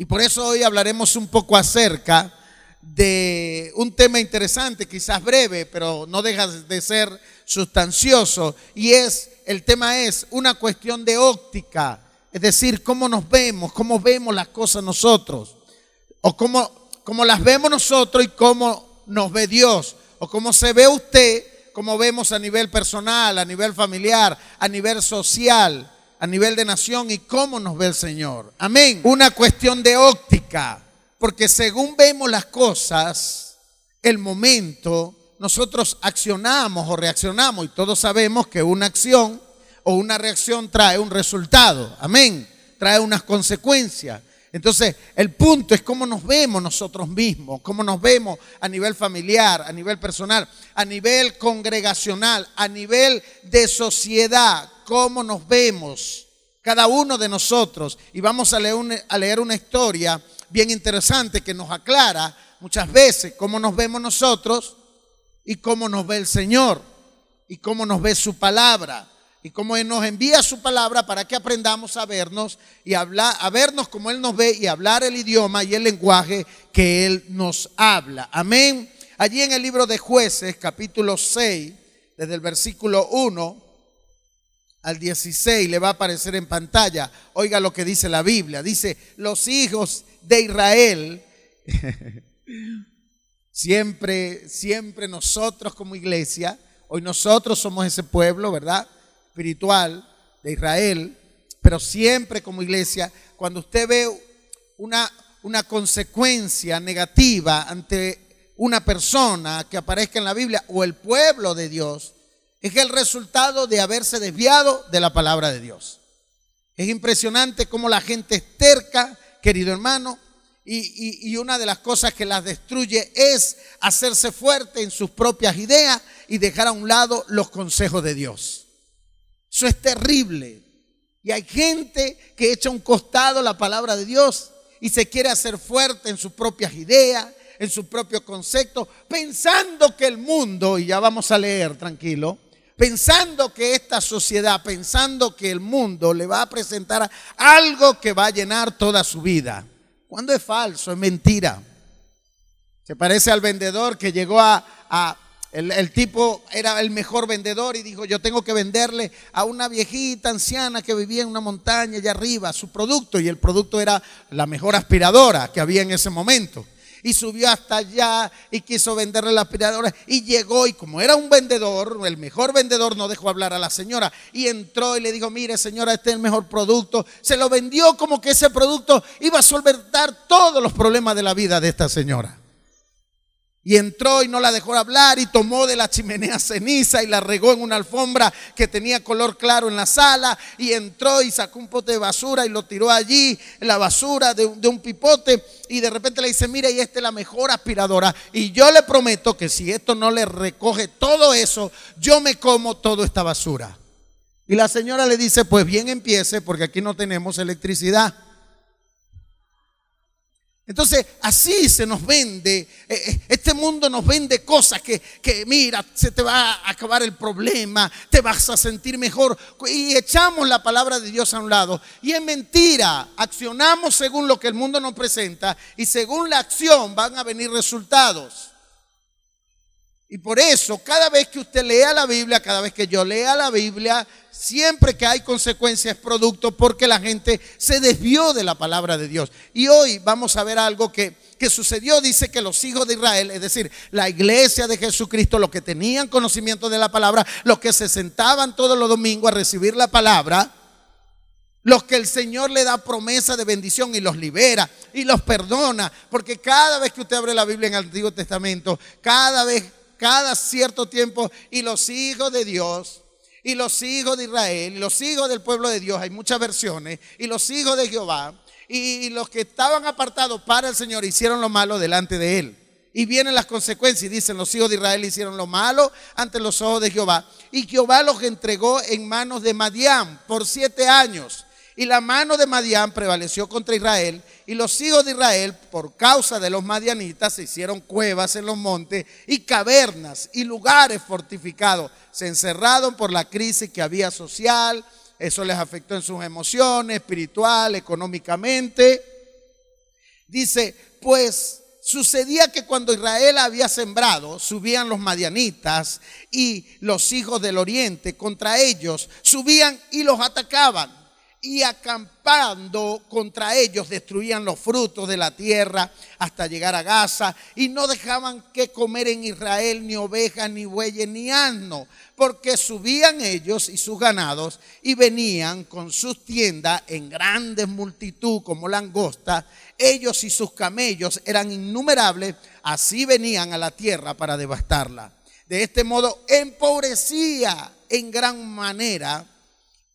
Y por eso hoy hablaremos un poco acerca de un tema interesante, quizás breve, pero no deja de ser sustancioso. Y el tema es una cuestión de óptica, es decir, cómo nos vemos, cómo vemos las cosas nosotros, o cómo las vemos nosotros y cómo nos ve Dios, o cómo se ve usted, cómo vemos a nivel personal, a nivel familiar, a nivel social, a nivel de nación y cómo nos ve el Señor. Amén. Una cuestión de óptica, porque según vemos las cosas, el momento, nosotros accionamos o reaccionamos y todos sabemos que una acción o una reacción trae un resultado. Amén. Trae unas consecuencias. Entonces, el punto es cómo nos vemos nosotros mismos, cómo nos vemos a nivel familiar, a nivel personal, a nivel congregacional, a nivel de sociedad, cómo nos vemos cada uno de nosotros. Y vamos a leer una historia bien interesante que nos aclara muchas veces cómo nos vemos nosotros y cómo nos ve el Señor y cómo nos ve su palabra. Y cómo Él nos envía su palabra para que aprendamos a vernos y a vernos como Él nos ve y hablar el idioma y el lenguaje que Él nos habla. Amén. Allí en el libro de Jueces, capítulo 6, desde el versículo 1 al 16, le va a aparecer en pantalla. Oiga lo que dice la Biblia. Dice, los hijos de Israel, siempre nosotros como iglesia, hoy nosotros somos ese pueblo, ¿verdad?, espiritual de Israel, pero siempre como iglesia, cuando usted ve una consecuencia negativa ante una persona que aparezca en la Biblia o el pueblo de Dios, es el resultado de haberse desviado de la palabra de Dios. Es impresionante cómo la gente es terca, querido hermano, y una de las cosas que las destruye es hacerse fuerte en sus propias ideas y dejar a un lado los consejos de Dios. Eso es terrible. Y hay gente que echa a un costado la palabra de Dios y se quiere hacer fuerte en sus propias ideas, en su propio concepto, pensando que el mundo, y ya vamos a leer, tranquilo, pensando que esta sociedad, pensando que el mundo le va a presentar algo que va a llenar toda su vida. Cuando es falso, es mentira. Se parece al vendedor que llegó el tipo era el mejor vendedor y dijo, yo tengo que venderle a una viejita anciana que vivía en una montaña allá arriba su producto, y el producto era la mejor aspiradora que había en ese momento. Y subió hasta allá y quiso venderle la aspiradora y llegó, y como era un vendedor, el mejor vendedor, no dejó hablar a la señora y entró y le dijo, mire señora, este es el mejor producto. Se lo vendió como que ese producto iba a solventar todos los problemas de la vida de esta señora. Y entró y no la dejó hablar y tomó de la chimenea ceniza y la regó en una alfombra que tenía color claro en la sala, y entró y sacó un pote de basura y lo tiró allí, en la basura de un pipote, y de repente le dice, mira, y esta es la mejor aspiradora y yo le prometo que si esto no le recoge todo eso, yo me como toda esta basura. Y la señora le dice, pues bien empiece, porque aquí no tenemos electricidad. Entonces así se nos vende, este mundo nos vende cosas que mira, se te va a acabar el problema, te vas a sentir mejor, y echamos la palabra de Dios a un lado. Y es mentira, accionamos según lo que el mundo nos presenta y según la acción van a venir resultados. Y por eso, cada vez que usted lea la Biblia, cada vez que yo lea la Biblia, siempre que hay consecuencias es producto porque la gente se desvió de la palabra de Dios. Y hoy vamos a ver algo que sucedió. Dice que los hijos de Israel, es decir, la iglesia de Jesucristo, los que tenían conocimiento de la palabra, los que se sentaban todos los domingos a recibir la palabra, los que el Señor le da promesa de bendición y los libera y los perdona. Porque cada vez que usted abre la Biblia en el Antiguo Testamento, cada cierto tiempo, y los hijos de Dios, y los hijos de Israel, y los hijos del pueblo de Dios, hay muchas versiones, y los hijos de Jehová, y los que estaban apartados para el Señor hicieron lo malo delante de Él. Y vienen las consecuencias, y dicen, los hijos de Israel hicieron lo malo ante los ojos de Jehová, y Jehová los entregó en manos de Madián por 7 años. Y la mano de Madián prevaleció contra Israel, y los hijos de Israel, por causa de los madianitas, se hicieron cuevas en los montes y cavernas y lugares fortificados. Se encerraron por la crisis que había social. Eso les afectó en sus emociones, espiritual, económicamente. Dice, pues sucedía que cuando Israel había sembrado, subían los madianitas y los hijos del oriente contra ellos, subían y los atacaban. Y acampando contra ellos destruían los frutos de la tierra hasta llegar a Gaza, y no dejaban que comer en Israel ni ovejas, ni bueyes, ni asno, porque subían ellos y sus ganados y venían con sus tiendas en grandes multitud como langosta. Ellos y sus camellos eran innumerables, así venían a la tierra para devastarla. De este modo empobrecía en gran manera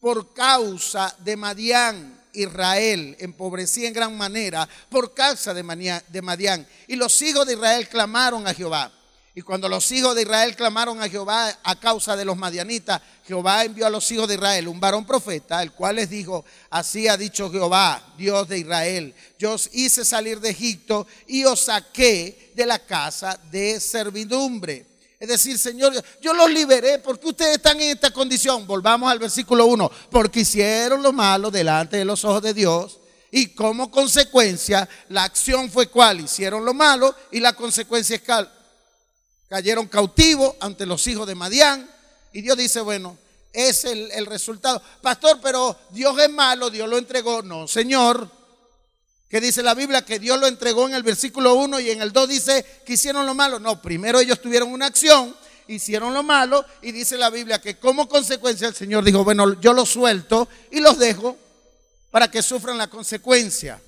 por causa de Madián. Israel empobrecía en gran manera por causa de Madián. Y los hijos de Israel clamaron a Jehová. Y cuando los hijos de Israel clamaron a Jehová a causa de los madianitas, Jehová envió a los hijos de Israel un varón profeta, el cual les dijo: así ha dicho Jehová, Dios de Israel, yo os hice salir de Egipto y os saqué de la casa de servidumbre. Es decir, Señor, yo los liberé porque ustedes están en esta condición. Volvamos al versículo 1. Porque hicieron lo malo delante de los ojos de Dios, y como consecuencia, la acción fue cuál: hicieron lo malo, y la consecuencia es que cayeron cautivos ante los hijos de Madián. Y Dios dice, bueno, es el resultado. Pastor, pero Dios es malo, Dios lo entregó. No, Señor. ¿Qué dice la Biblia? Que Dios lo entregó en el versículo 1, y en el 2 dice que hicieron lo malo. No, primero ellos tuvieron una acción, hicieron lo malo, y dice la Biblia que como consecuencia el Señor dijo, bueno, yo los suelto y los dejo para que sufran la consecuencia.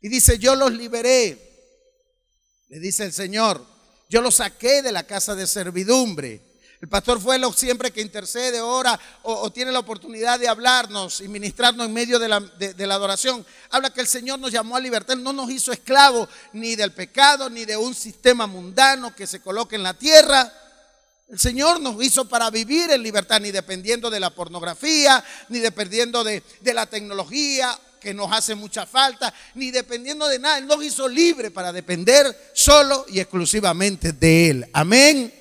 Y dice, yo los liberé. Le dice el Señor, yo los saqué de la casa de servidumbre. El pastor Fuelo, siempre que intercede, ora o tiene la oportunidad de hablarnos y ministrarnos en medio de la adoración, habla que el Señor nos llamó a libertad. Él no nos hizo esclavos ni del pecado, ni de un sistema mundano que se coloque en la tierra. El Señor nos hizo para vivir en libertad, ni dependiendo de la pornografía, ni dependiendo de la tecnología que nos hace mucha falta, ni dependiendo de nada. Él nos hizo libre para depender solo y exclusivamente de Él. Amén.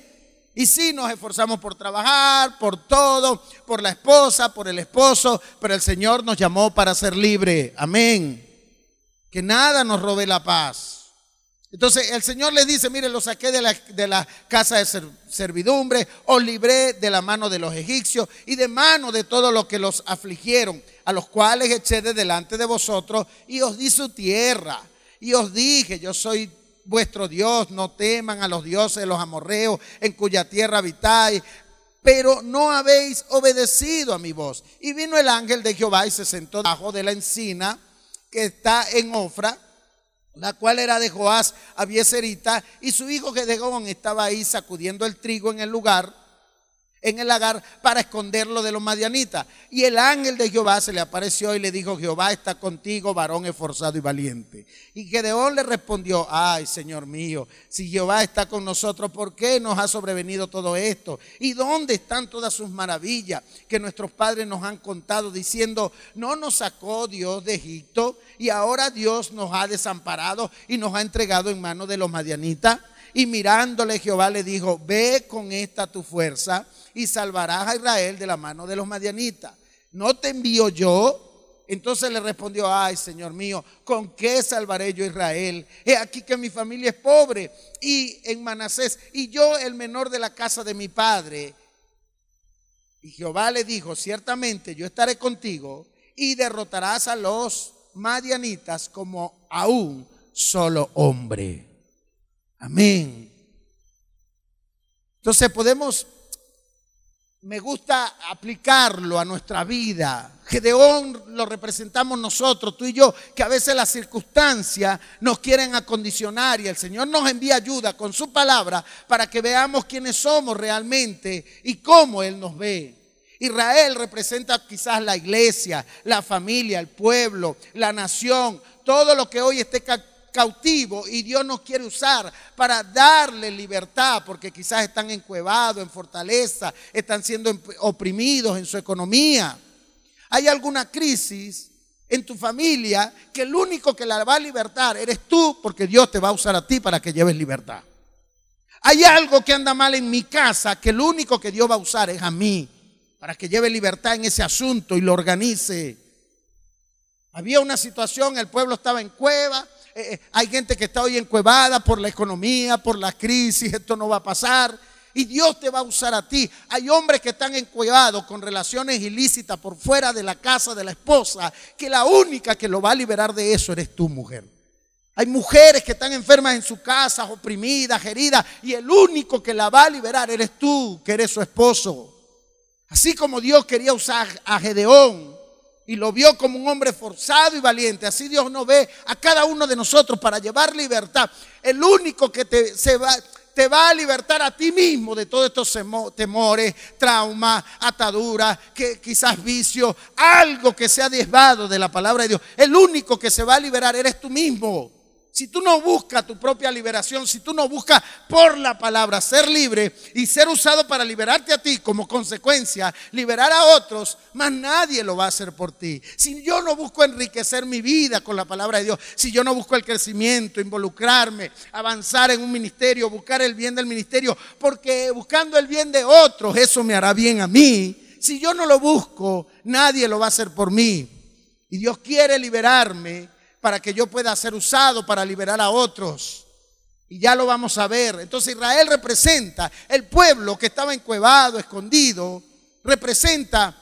Y sí, nos esforzamos por trabajar, por todo, por la esposa, por el esposo, pero el Señor nos llamó para ser libre. Amén. Que nada nos robe la paz. Entonces el Señor les dice, mire, los saqué de la casa de servidumbre, os libré de la mano de los egipcios y de mano de todos los que los afligieron, a los cuales eché de delante de vosotros, y os di su tierra. Y os dije, yo soy vuestro Dios, no teman a los dioses de los amorreos en cuya tierra habitáis, pero no habéis obedecido a mi voz. Y vino el ángel de Jehová y se sentó debajo de la encina que está en Ofra, la cual era de Joás Abieserita, y su hijo Gedeón estaba ahí sacudiendo el trigo en el lagar para esconderlo de los madianitas. Y el ángel de Jehová se le apareció y le dijo, Jehová está contigo, varón esforzado y valiente. Y Gedeón le respondió, ay, Señor mío, si Jehová está con nosotros, ¿por qué nos ha sobrevenido todo esto? ¿Y dónde están todas sus maravillas que nuestros padres nos han contado, diciendo, no nos sacó Dios de Egipto, y ahora Dios nos ha desamparado y nos ha entregado en manos de los madianitas? Y mirándole Jehová le dijo, ve con esta tu fuerza y salvarás a Israel de la mano de los madianitas. ¿No te envío yo? Entonces le respondió, ay, Señor mío, ¿con qué salvaré yo a Israel? He aquí que mi familia es pobre y en Manasés, y yo el menor de la casa de mi padre. Y Jehová le dijo, ciertamente yo estaré contigo y derrotarás a los madianitas como a un solo hombre. Amén. Entonces me gusta aplicarlo a nuestra vida. Gedeón lo representamos nosotros, tú y yo, que a veces las circunstancias nos quieren acondicionar, y el Señor nos envía ayuda con su palabra para que veamos quiénes somos realmente y cómo Él nos ve. Israel representa quizás la iglesia, la familia, el pueblo, la nación, todo lo que hoy esté cautivo, y Dios nos quiere usar para darle libertad, porque quizás están encuevados, en fortaleza, están siendo oprimidos en su economía. Hay alguna crisis en tu familia que el único que la va a libertar eres tú, porque Dios te va a usar a ti para que lleves libertad. Hay algo que anda mal en mi casa que el único que Dios va a usar es a mí, para que lleve libertad en ese asunto y lo organice. Había una situación, el pueblo estaba en cueva, hay gente que está hoy encuevada por la economía, por la crisis, esto no va a pasar. Y Dios te va a usar a ti. Hay hombres que están encuevados con relaciones ilícitas por fuera de la casa de la esposa, que la única que lo va a liberar de eso eres tú, mujer. Hay mujeres que están enfermas en su casa, oprimidas, heridas, y el único que la va a liberar eres tú, que eres su esposo. Así como Dios quería usar a Gedeón y lo vio como un hombre forzado y valiente, así Dios nos ve a cada uno de nosotros para llevar libertad. El único que te va a libertar a ti mismo de todos estos temores, traumas, ataduras, que quizás vicios, algo que sea desviado de la palabra de Dios. El único que se va a liberar eres tú mismo. Si tú no buscas tu propia liberación, si tú no buscas por la palabra ser libre y ser usado para liberarte a ti, como consecuencia, liberar a otros, más nadie lo va a hacer por ti. Si yo no busco enriquecer mi vida con la palabra de Dios, si yo no busco el crecimiento, involucrarme, avanzar en un ministerio, buscar el bien del ministerio, porque buscando el bien de otros, eso me hará bien a mí. Si yo no lo busco, nadie lo va a hacer por mí. Y Dios quiere liberarme para que yo pueda ser usado para liberar a otros. Y ya lo vamos a ver. Entonces Israel representa el pueblo que estaba encuevado, escondido. Representa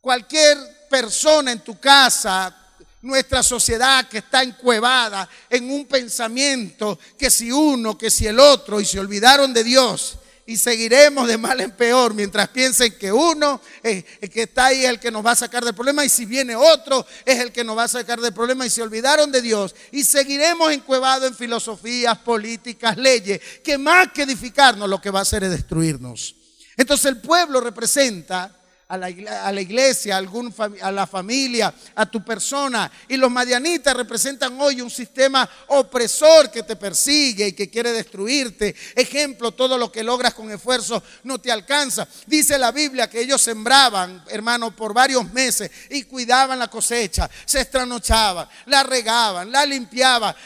cualquier persona en tu casa, nuestra sociedad que está encuevada en un pensamiento que si uno, que si el otro, y se olvidaron de Dios. Y seguiremos de mal en peor mientras piensen que uno que está ahí es el que nos va a sacar del problema, y si viene otro es el que nos va a sacar del problema, y se olvidaron de Dios. Y seguiremos encuevados en filosofías, políticas, leyes, que más que edificarnos lo que va a hacer es destruirnos. Entonces el pueblo representa a la iglesia, a la familia, a tu persona. Y los madianitas representan hoy un sistema opresor que te persigue y que quiere destruirte. Ejemplo, todo lo que logras con esfuerzo no te alcanza. Dice la Biblia que ellos sembraban, hermano, por varios meses y cuidaban la cosecha, se estranochaban, la regaban, la limpiaban.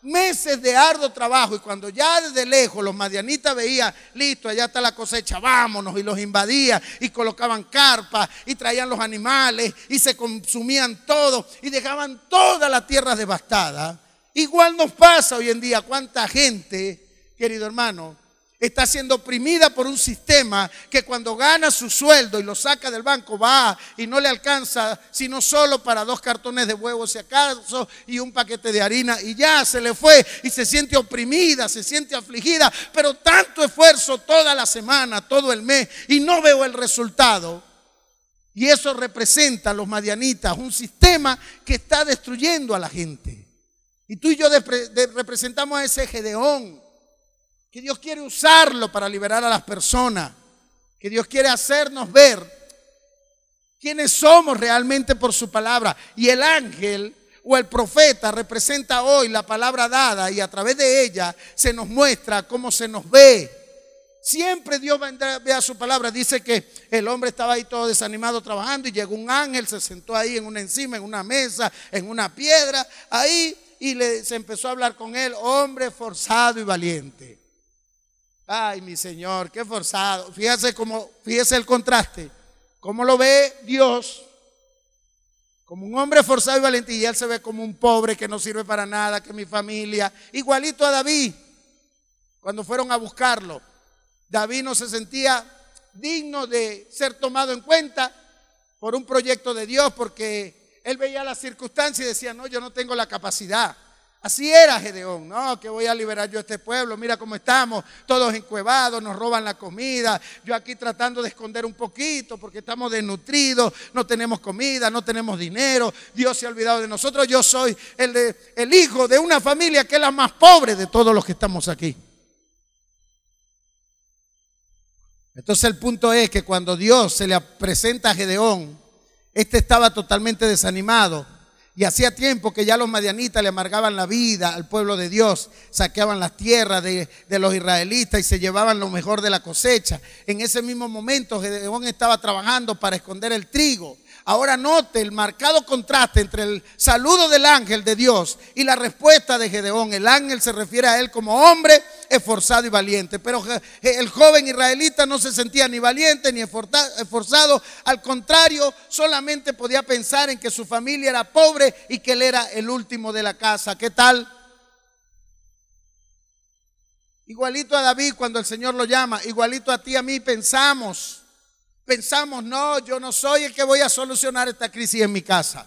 Meses de arduo trabajo, y cuando ya desde lejos los madianitas veían, listo, allá está la cosecha, vámonos, y los invadían y colocaban carpas y traían los animales y se consumían todo y dejaban toda la tierra devastada. Igual nos pasa hoy en día. Cuánta gente, querido hermano, está siendo oprimida por un sistema que cuando gana su sueldo y lo saca del banco va y no le alcanza sino solo para 2 cartones de huevos si acaso y un paquete de harina, y ya se le fue y se siente oprimida, se siente afligida, pero tanto esfuerzo toda la semana, todo el mes, y no veo el resultado. Y eso representa a los madianitas, un sistema que está destruyendo a la gente. Y tú y yo representamos a ese Gedeón, que Dios quiere usarlo para liberar a las personas, que Dios quiere hacernos ver quiénes somos realmente por su palabra. Y el ángel o el profeta representa hoy la palabra dada, y a través de ella se nos muestra cómo se nos ve. Siempre Dios va a ver a su palabra. Dice que el hombre estaba ahí todo desanimado trabajando y llegó un ángel, se sentó ahí en una mesa, en una piedra, ahí, y se empezó a hablar con él, hombre forzado y valiente. Ay, mi Señor, qué forzado. Fíjese el contraste. ¿Cómo lo ve Dios? Como un hombre forzado y valiente, y él se ve como un pobre que no sirve para nada, que mi familia. Igualito a David, cuando fueron a buscarlo. David no se sentía digno de ser tomado en cuenta por un proyecto de Dios, porque él veía las circunstancias y decía, no, yo no tengo la capacidad. Así era Gedeón, no, que voy a liberar yo a este pueblo, mira cómo estamos, todos encuevados, nos roban la comida, yo aquí tratando de esconder un poquito porque estamos desnutridos, no tenemos comida, no tenemos dinero, Dios se ha olvidado de nosotros, yo soy el hijo de una familia que es la más pobre de todos los que estamos aquí. Entonces el punto es que cuando Dios se le presenta a Gedeón, este estaba totalmente desanimado. Y hacía tiempo que ya los madianitas le amargaban la vida al pueblo de Dios, saqueaban las tierras de los israelitas y se llevaban lo mejor de la cosecha. En ese mismo momento Gedeón estaba trabajando para esconder el trigo. Ahora note el marcado contraste entre el saludo del ángel de Dios y la respuesta de Gedeón. El ángel se refiere a él como hombre esforzado y valiente, pero el joven israelita no se sentía ni valiente ni esforzado. Al contrario, solamente podía pensar en que su familia era pobre y que él era el último de la casa. ¿Qué tal? Igualito a David cuando el Señor lo llama, igualito a ti y a mí pensamos, no, yo no soy el que voy a solucionar esta crisis en mi casa.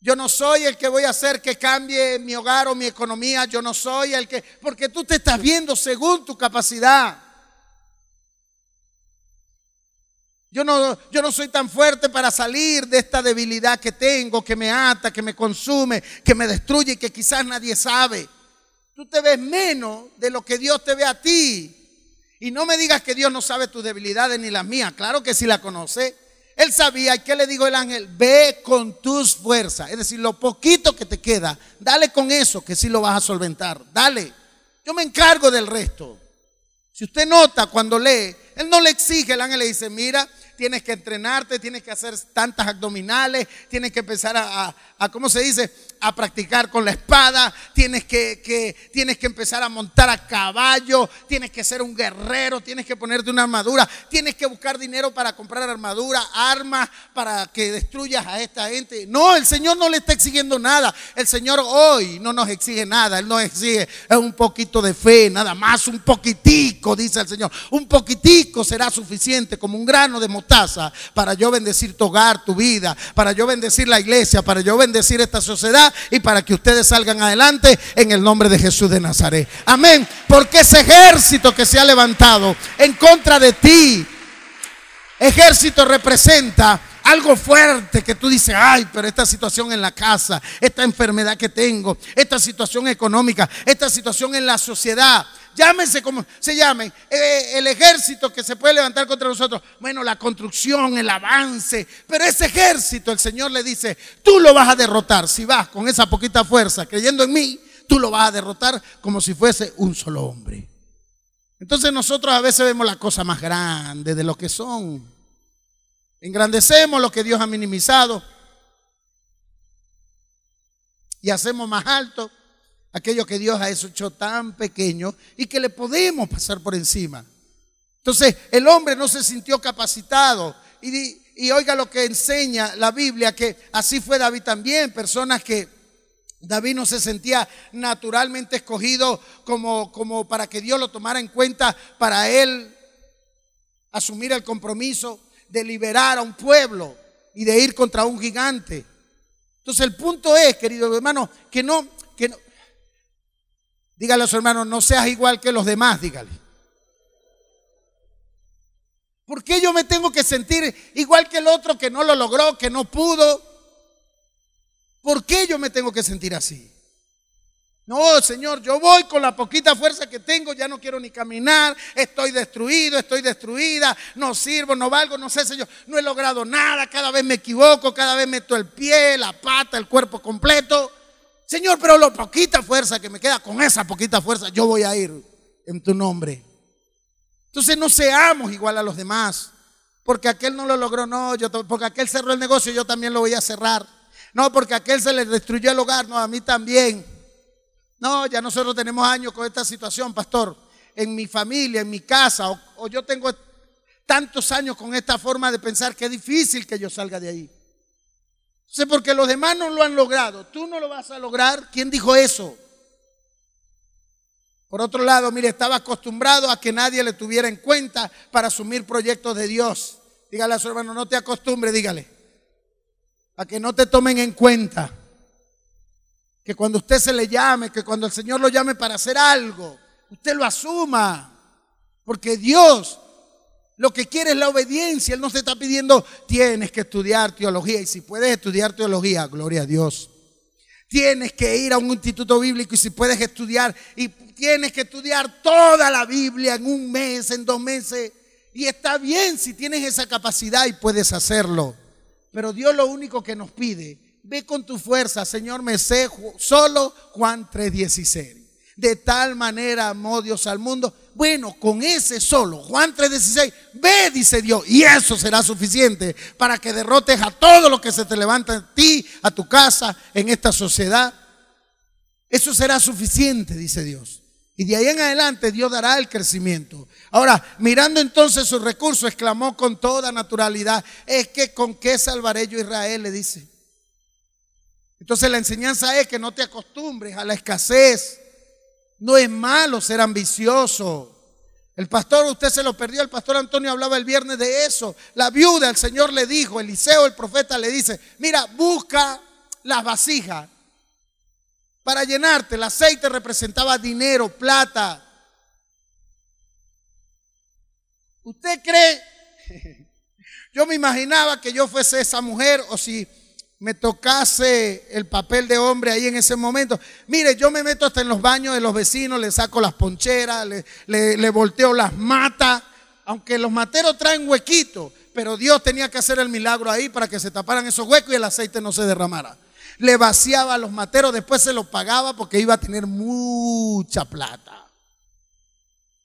Yo no soy el que voy a hacer que cambie mi hogar o mi economía. Yo no soy el que, porque tú te estás viendo según tu capacidad. Yo no soy tan fuerte para salir de esta debilidad que tengo, que me ata, que me consume, que me destruye y que quizás nadie sabe. Tú te ves menos de lo que Dios te ve a ti. Y no me digas que Dios no sabe tus debilidades ni las mías. Claro que sí la conoce. Él sabía. ¿Y qué le dijo el ángel? Ve con tus fuerzas. Es decir, lo poquito que te queda, dale con eso que sí lo vas a solventar. Dale. Yo me encargo del resto. Si usted nota cuando lee, él no le exige. El ángel le dice, mira, tienes que entrenarte, tienes que hacer tantas abdominales, tienes que empezar a ¿cómo se dice? A practicar con la espada, tienes que empezar a montar a caballo, tienes que ser un guerrero, tienes que ponerte una armadura, tienes que buscar dinero para comprar armadura, armas para que destruyas a esta gente. No, el Señor no le está exigiendo nada. El Señor hoy no nos exige nada. Él nos exige un poquito de fe, nada más, un poquitico, dice el Señor. Un poquitico será suficiente, como un grano de mostaza, para yo bendecir tu hogar, tu vida, para yo bendecir la iglesia, para yo bendecir esta sociedad y para que ustedes salgan adelante en el nombre de Jesús de Nazaret. Amén. Porque ese ejército que se ha levantado en contra de ti, ejército representa algo fuerte que tú dices, ay, pero esta situación en la casa, esta enfermedad que tengo, esta situación económica, esta situación en la sociedad, llámese como se llame, el ejército que se puede levantar contra nosotros, bueno, la construcción, el avance, pero ese ejército el Señor le dice, tú lo vas a derrotar. Si vas con esa poquita fuerza creyendo en mí, tú lo vas a derrotar como si fuese un solo hombre. Entonces nosotros a veces vemos las cosas más grandes de lo que son. Engrandecemos lo que Dios ha minimizado y hacemos más alto aquello que Dios ha hecho tan pequeño y que le podemos pasar por encima. Entonces el hombre no se sintió capacitado y oiga lo que enseña la Biblia, que así fue David también. Personas que David no se sentía naturalmente escogido como para que Dios lo tomara en cuenta para él asumir el compromiso de liberar a un pueblo y de ir contra un gigante. Entonces el punto es, querido hermano, que no, dígale a su hermano, no seas igual que los demás, dígale. ¿Por qué yo me tengo que sentir igual que el otro que no lo logró, que no pudo? ¿Por qué yo me tengo que sentir así? No, Señor, yo voy con la poquita fuerza que tengo, ya no quiero ni caminar, estoy destruido, estoy destruida, no sirvo, no valgo, no sé, Señor, no he logrado nada, cada vez me equivoco, cada vez meto el pie, la pata, el cuerpo completo. Señor, pero la poquita fuerza que me queda, con esa poquita fuerza yo voy a ir en tu nombre. Entonces no seamos igual a los demás, porque aquel no lo logró, no, porque aquel cerró el negocio, yo también lo voy a cerrar. No, porque aquel se le destruyó el hogar, no, a mí también. No, ya nosotros tenemos años con esta situación, pastor, en mi familia, en mi casa, o yo tengo tantos años con esta forma de pensar que es difícil que yo salga de ahí. Entonces, porque los demás no lo han logrado, tú no lo vas a lograr. ¿Quién dijo eso? Por otro lado, mire, estaba acostumbrado a que nadie le tuviera en cuenta para asumir proyectos de Dios. Dígale a su hermano, no te acostumbres, dígale, a que no te tomen en cuenta. Que cuando usted se le llame, que cuando el Señor lo llame para hacer algo, usted lo asuma. Porque Dios lo que quiere es la obediencia. Él no te está pidiendo, tienes que estudiar teología. Y si puedes estudiar teología, gloria a Dios. Tienes que ir a un instituto bíblico y si puedes estudiar. Y tienes que estudiar toda la Biblia en un mes, en 2 meses. Y está bien si tienes esa capacidad y puedes hacerlo. Pero Dios lo único que nos pide, ve con tu fuerza, Señor, me sé solo Juan 3:16. De tal manera amó Dios al mundo. Bueno, con ese solo, Juan 3:16, ve, dice Dios, y eso será suficiente para que derrotes a todo lo que se te levanta en ti, a tu casa, en esta sociedad. Eso será suficiente, dice Dios. Y de ahí en adelante Dios dará el crecimiento. Ahora, mirando entonces sus recursos, exclamó con toda naturalidad, es que con qué salvaré yo a Israel, le dice. Entonces la enseñanza es que no te acostumbres a la escasez. No es malo ser ambicioso. El pastor, usted se lo perdió, el pastor Antonio hablaba el viernes de eso. La viuda, el Señor le dijo, Eliseo, el profeta, le dice, mira, busca las vasijas para llenarte. El aceite representaba dinero, plata. ¿Usted cree? Yo me imaginaba que yo fuese esa mujer, o si me tocase el papel de hombre ahí en ese momento. Mire, yo me meto hasta en los baños de los vecinos, le saco las poncheras, le volteo las matas, aunque los materos traen huequitos, pero Dios tenía que hacer el milagro ahí para que se taparan esos huecos y el aceite no se derramara. Le vaciaba los materos, después se los pagaba porque iba a tener mucha plata.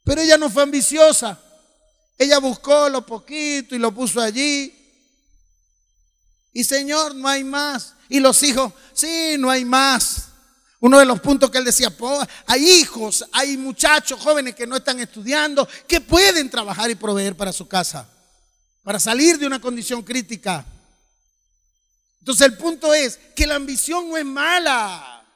Pero ella no fue ambiciosa. Ella buscó lo poquito y lo puso allí. Y Señor, no hay más. Y los hijos, sí, no hay más. Uno de los puntos que él decía, hay hijos, hay muchachos jóvenes que no están estudiando, que pueden trabajar y proveer para su casa, para salir de una condición crítica. Entonces el punto es que la ambición no es mala.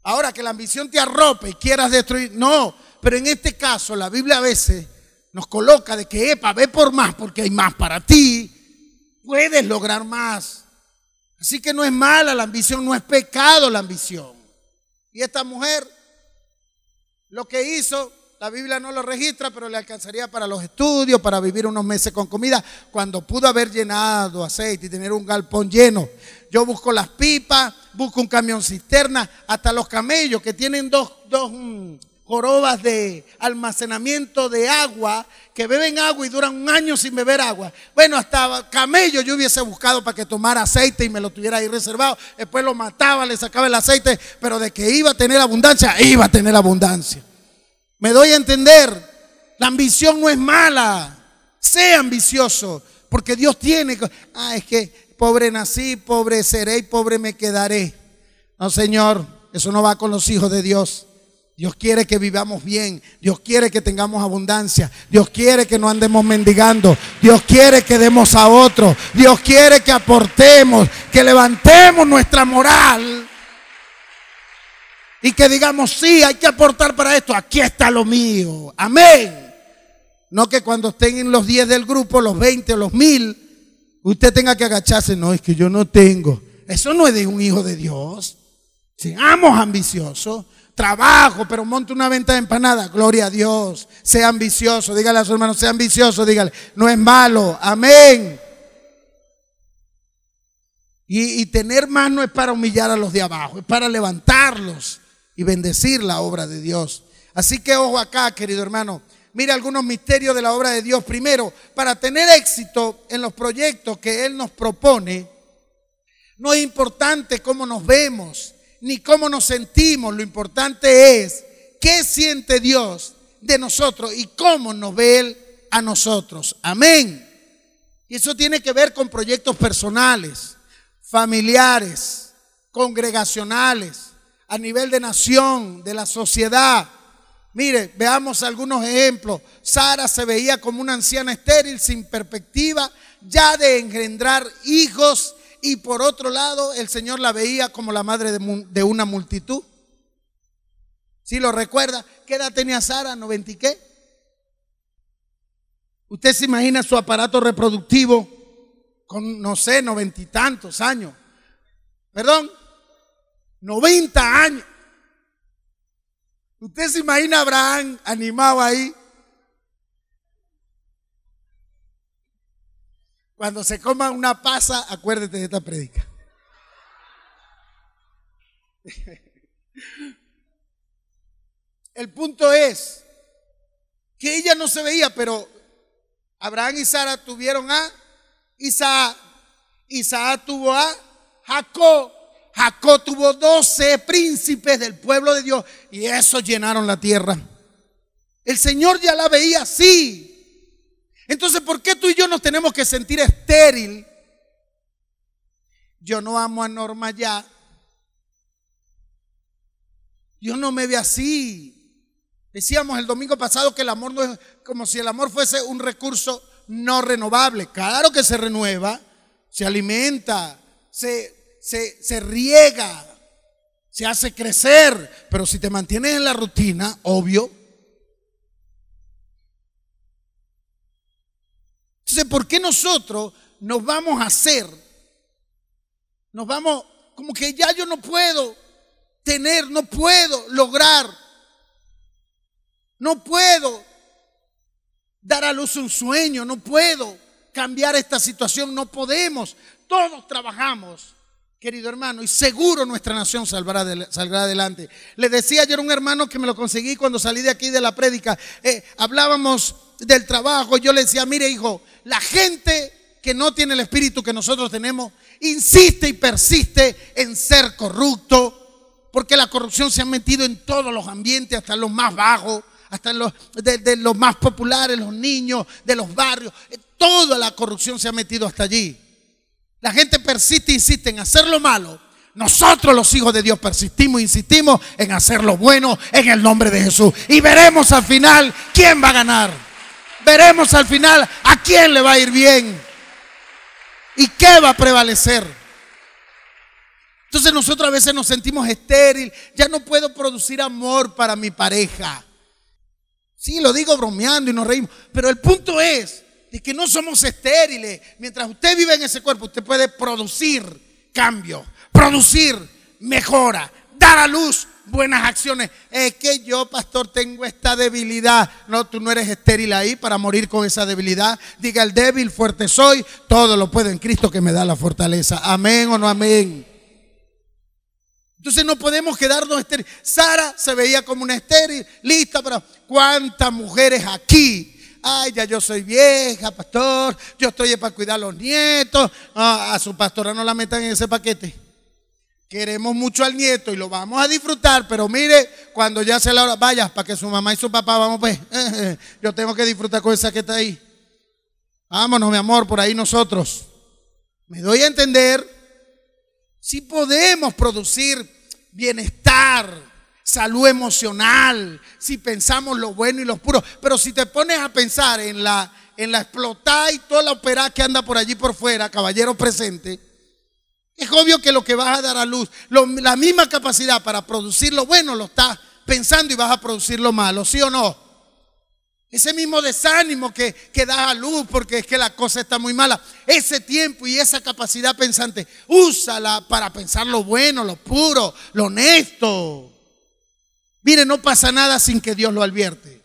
Ahora, que la ambición te arrope y quieras destruir, no. Pero en este caso la Biblia a veces nos coloca de que, ve por más porque hay más para ti. Puedes lograr más. Así que no es mala la ambición, no es pecado la ambición. Y esta mujer lo que hizo, la Biblia no lo registra, pero le alcanzaría para los estudios, para vivir unos meses con comida, cuando pudo haber llenado aceite y tener un galpón lleno. Yo busco las pipas, busco un camión cisterna, hasta los camellos que tienen dos jorobas de almacenamiento de agua, que beben agua y duran un año sin beber agua. Bueno, hasta camello yo hubiese buscado para que tomara aceite y me lo tuviera ahí reservado. Después lo mataba, le sacaba el aceite, pero de que iba a tener abundancia, iba a tener abundancia. Me doy a entender. La ambición no es mala. Sé ambicioso, porque Dios tiene. Es que pobre nací, pobre seré y pobre me quedaré. No, Señor, eso no va con los hijos de Dios. Dios quiere que vivamos bien. Dios quiere que tengamos abundancia. Dios quiere que no andemos mendigando. Dios quiere que demos a otros. Dios quiere que aportemos, que levantemos nuestra moral y que digamos, sí, hay que aportar para esto. Aquí está lo mío. Amén. No que cuando estén en los 10 del grupo, los 20 o los 1000, usted tenga que agacharse. No, es que yo no tengo. Eso no es de un hijo de Dios. Seamos ambiciosos. Trabajo, pero monte una venta de empanadas. Gloria a Dios. Sea ambicioso. Dígale a su hermano, sea ambicioso. Dígale, no es malo. Amén. Y tener más no es para humillar a los de abajo, es para levantarlos y bendecir la obra de Dios. Así que ojo acá, querido hermano. Mira algunos misterios de la obra de Dios. Primero, para tener éxito en los proyectos que Él nos propone, no es importante cómo nos vemos ni cómo nos sentimos. Lo importante es qué siente Dios de nosotros y cómo nos ve Él a nosotros. Amén. Y eso tiene que ver con proyectos personales, familiares, congregacionales, a nivel de nación, de la sociedad. Mire, veamos algunos ejemplos. Sara se veía como una anciana estéril, sin perspectiva ya de engendrar hijos. Y por otro lado, el Señor la veía como la madre de una multitud. ¿Sí lo recuerda? ¿Qué edad tenía Sara? ¿90 y qué? Usted se imagina su aparato reproductivo con, no sé, 90 y tantos años. Perdón, 90 años. Usted se imagina a Abraham animado ahí. Cuando se coma una pasa, acuérdate de esta prédica. El punto es que ella no se veía, pero Abraham y Sara tuvieron a Isaac. Isaac tuvo a Jacob. Jacob tuvo 12 príncipes del pueblo de Dios y esos llenaron la tierra. El Señor ya la veía así. Entonces, ¿por qué tú y yo nos tenemos que sentir estéril? Yo no amo a Norma ya. Dios no me ve así. Decíamos el domingo pasado que el amor no es como si el amor fuese un recurso no renovable. Claro que se renueva, se alimenta, se riega, se hace crecer, pero si te mantienes en la rutina, obvio. Entonces, ¿por qué nosotros nos vamos a hacer? Nos vamos, como que ya yo no puedo tener, no puedo lograr, no puedo dar a luz un sueño, no puedo cambiar esta situación, no podemos. Todos trabajamos, querido hermano, y seguro nuestra nación saldrá adelante. Le decía ayer a un hermano que me lo conseguí cuando salí de aquí de la prédica, hablábamos del trabajo, yo le decía, mire hijo, la gente que no tiene el espíritu que nosotros tenemos, insiste y persiste en ser corrupto, porque la corrupción se ha metido en todos los ambientes, hasta en los más bajos, hasta en de los más populares, los niños, de los barrios, toda la corrupción se ha metido hasta allí. La gente persiste e insiste en hacer lo malo. Nosotros los hijos de Dios persistimos e insistimos en hacer lo bueno en el nombre de Jesús. Y veremos al final quién va a ganar. Veremos al final a quién le va a ir bien y qué va a prevalecer. Entonces nosotros a veces nos sentimos estériles. Ya no puedo producir amor para mi pareja. Sí, lo digo bromeando y nos reímos, pero el punto es de que no somos estériles. Mientras usted vive en ese cuerpo, usted puede producir cambio, producir mejora, dar a luz buenas acciones. Es que yo, pastor, tengo esta debilidad. No, tú no eres estéril ahí para morir con esa debilidad. Diga el débil, fuerte soy, todo lo puedo en Cristo que me da la fortaleza. Amén o no amén. Entonces no podemos quedarnos estériles. Sara se veía como una estéril, lista para... ¿Cuántas mujeres aquí? Ay, ya yo soy vieja, pastor, yo estoy para cuidar a los nietos. A su pastora no la metan en ese paquete. Queremos mucho al nieto y lo vamos a disfrutar, pero mire, cuando ya se la hora, vaya, para que su mamá y su papá, vamos pues, yo tengo que disfrutar con esa que está ahí. Vámonos, mi amor, por ahí nosotros. Me doy a entender. Si podemos producir bienestar, salud emocional, si pensamos lo bueno y lo puro, pero si te pones a pensar en la explotada y toda la operada que anda por allí por fuera, caballero presente, es obvio que lo que vas a dar a luz, la misma capacidad para producir lo bueno lo estás pensando y vas a producir lo malo, ¿sí o no? Ese mismo desánimo que das a luz porque es que la cosa está muy mala, ese tiempo y esa capacidad pensante, úsala para pensar lo bueno, lo puro, lo honesto. Mire, no pasa nada sin que Dios lo advierte.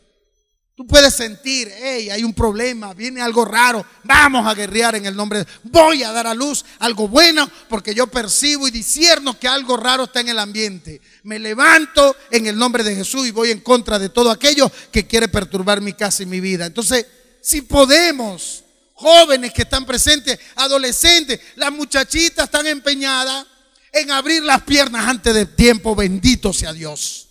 Tú puedes sentir, hey, hay un problema, viene algo raro, vamos a guerrear en el nombre de Dios. Voy a dar a luz algo bueno porque yo percibo y discierno que algo raro está en el ambiente. Me levanto en el nombre de Jesús y voy en contra de todo aquello que quiere perturbar mi casa y mi vida. Entonces, si podemos, jóvenes que están presentes, adolescentes, las muchachitas están empeñadas en abrir las piernas antes del tiempo, bendito sea Dios.